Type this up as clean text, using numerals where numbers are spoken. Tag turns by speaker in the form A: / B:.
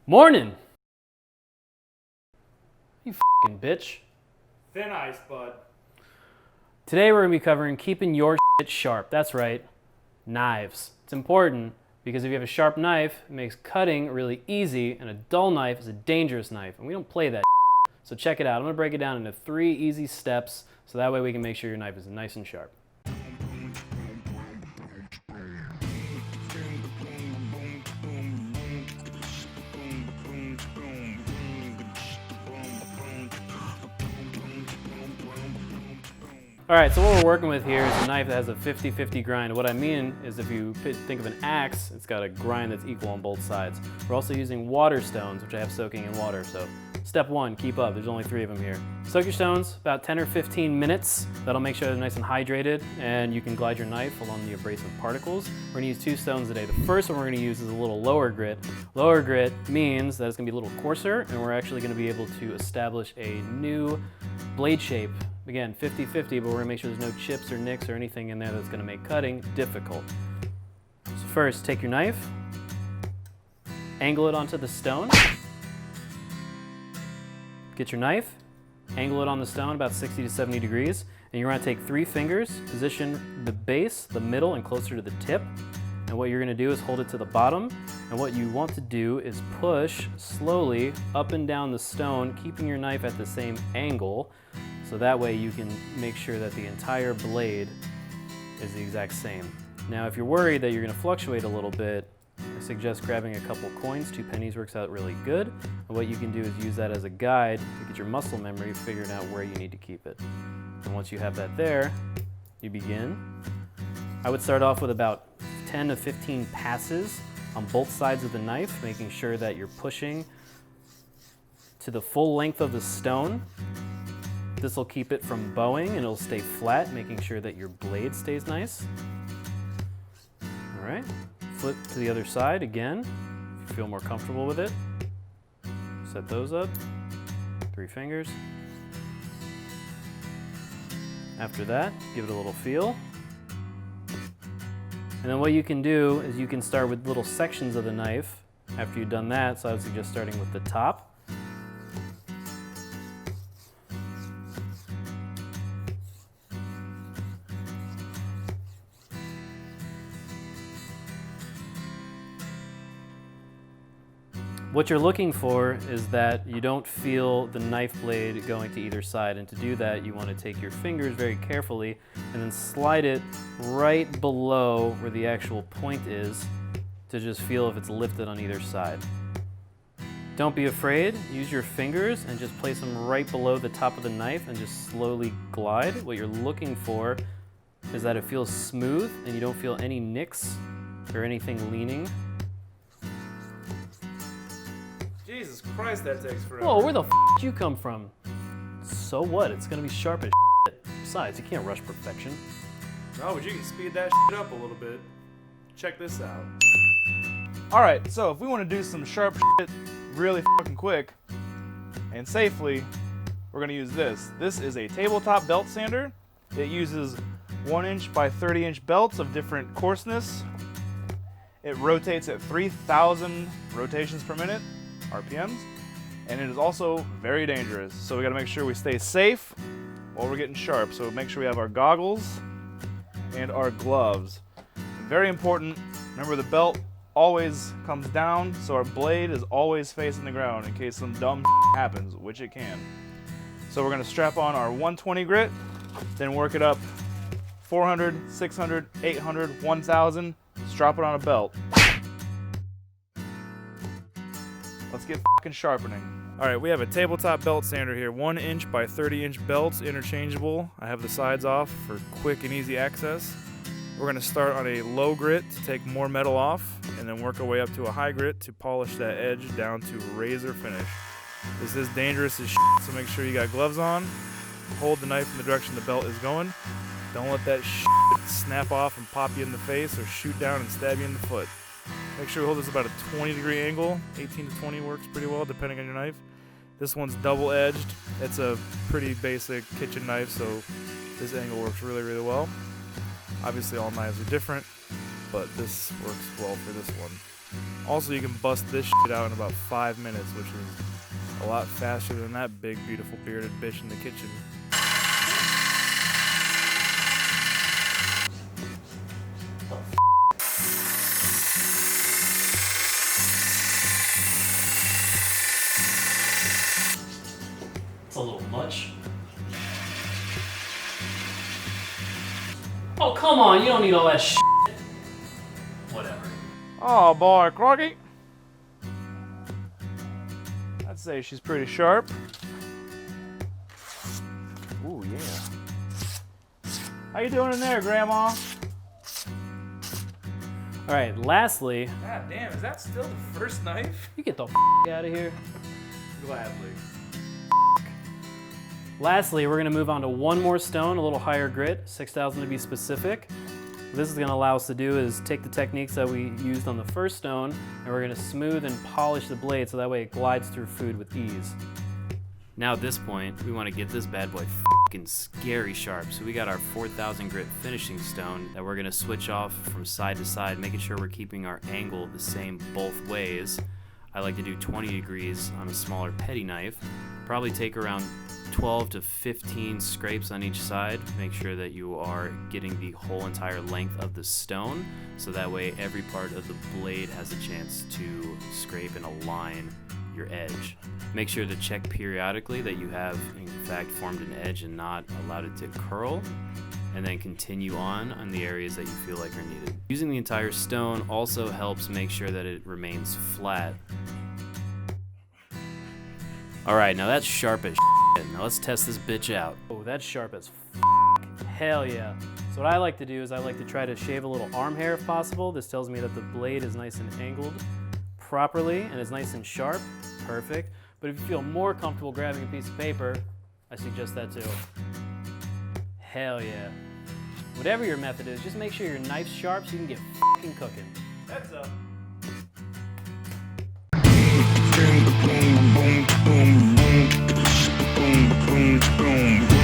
A: Morning! You f***ing bitch.
B: Thin ice, bud.
A: Today we're going to be covering keeping your shit sharp. That's right, knives. It's important because if you have a sharp knife, it makes cutting really easy, and a dull knife is a dangerous knife, and we don't play that shit. So check it out. I'm going to break it down into 3 easy steps so that way we can make sure your knife is nice and sharp. All right, so what we're working with here is a knife that has a 50-50 grind. What I mean is if you think of an axe, it's got a grind that's equal on both sides. We're also using water stones, which I have soaking in water. So step 1, keep up. There's only 3 of them here. Soak your stones about 10 or 15 minutes. That'll make sure they're nice and hydrated, and you can glide your knife along the abrasive particles. We're gonna use 2 stones today. The first one we're gonna use is a little lower grit. Lower grit means that it's gonna be a little coarser, and we're actually gonna be able to establish a new blade shape. Again, 50-50, but we're gonna make sure there's no chips or nicks or anything in there that's gonna make cutting difficult. So first, take your knife, angle it onto the stone. Get your knife, angle it on the stone about 60 to 70 degrees, and you're gonna take 3 fingers, position the base, the middle, and closer to the tip. And what you're gonna do is hold it to the bottom, and what you want to do is push slowly up and down the stone, keeping your knife at the same angle, so that way you can make sure that the entire blade is the exact same. Now, if you're worried that you're gonna fluctuate a little bit, I suggest grabbing a couple coins. 2 pennies works out really good. And what you can do is use that as a guide to get your muscle memory, figuring out where you need to keep it. And once you have that there, you begin. I would start off with about 10 to 15 passes on both sides of the knife, making sure that you're pushing to the full length of the stone. This will keep it from bowing and it'll stay flat, making sure that your blade stays nice. All right, flip to the other side again, if you feel more comfortable with it. Set those up, 3 fingers. After that, give it a little feel. And then what you can do is you can start with little sections of the knife after you've done that, so I would suggest starting with the top. What you're looking for is that you don't feel the knife blade going to either side, and to do that you want to take your fingers very carefully and then slide it right below where the actual point is to just feel if it's lifted on either side. Don't be afraid, use your fingers and just place them right below the top of the knife and just slowly glide. What you're looking for is that it feels smooth and you don't feel any nicks or anything leaning.
B: Jesus Christ, that takes forever.
A: Whoa, where the f did you come from? So what? It's gonna be sharp as shit. Besides, you can't rush perfection.
B: No, but you can speed that shit up a little bit. Check this out.
C: Alright, so if we want to do some sharp shit really fucking quick and safely, we're going to use this. This is a tabletop belt sander. It uses 1" by 30" belts of different coarseness. It rotates at 3,000 rotations per minute, RPMs, and it is also very dangerous. So we got to make sure we stay safe while we're getting sharp. So make sure we have our goggles and our gloves. Very important, remember the belt always comes down, so our blade is always facing the ground in case some dumb happens, which it can. So we're going to strap on our 120 grit, then work it up 400, 600, 800, 1000, strap it on a belt. Let's get fucking sharpening. Alright, we have a tabletop belt sander here, 1" by 30" belts, interchangeable. I have the sides off for quick and easy access. We're going to start on a low grit to take more metal off, and then work our way up to a high grit to polish that edge down to razor finish. This is dangerous as shit, so make sure you got gloves on. Hold the knife in the direction the belt is going. Don't let that shit snap off and pop you in the face or shoot down and stab you in the foot. Make sure you hold this about a 20-degree angle. 18 to 20 works pretty well depending on your knife. This one's double-edged. It's a pretty basic kitchen knife, so this angle works really, really well. Obviously all knives are different, but this works well for this one. Also, you can bust this shit out in about 5 minutes, which is a lot faster than that big, beautiful bearded bitch in the kitchen.
A: It's a little much. Oh, come on, you don't need all that shit. Whatever.
C: Oh boy, Crocky. I'd say she's pretty sharp. Ooh, yeah. How you doing in there, Grandma?
A: All right, lastly,
B: God damn, is that still the first knife?
A: you get the out of here.
B: Gladly.
A: Lastly, we're gonna move on to one more stone, a little higher grit, 6,000 to be specific. What this is gonna allow us to do is take the techniques that we used on the first stone, and we're gonna smooth and polish the blade so that way it glides through food with ease. Now at this point, we wanna get this bad boy fucking scary sharp. So we got our 4,000 grit finishing stone that we're gonna switch off from side to side, making sure we're keeping our angle the same both ways. I like to do 20 degrees on a smaller petty knife. Probably take around 12 to 15 scrapes on each side. Make sure that you are getting the whole entire length of the stone, so that way every part of the blade has a chance to scrape and align your edge. Make sure to check periodically that you have in fact formed an edge and not allowed it to curl, and then continue on the areas that you feel like are needed. Using the entire stone also helps make sure that it remains flat. Alright, now that's sharp as shit. Now let's test this bitch out. Oh, that's sharp as f***. Hell yeah. So what I like to do is I like to try to shave a little arm hair if possible. This tells me that the blade is nice and angled properly and is nice and sharp. Perfect. But if you feel more comfortable grabbing a piece of paper, I suggest that too. Hell yeah. Whatever your method is, just make sure your knife's sharp so you can get f***ing cooking.
B: That's up.
D: boom, boom, boom, boom, boom, boom, boom, boom.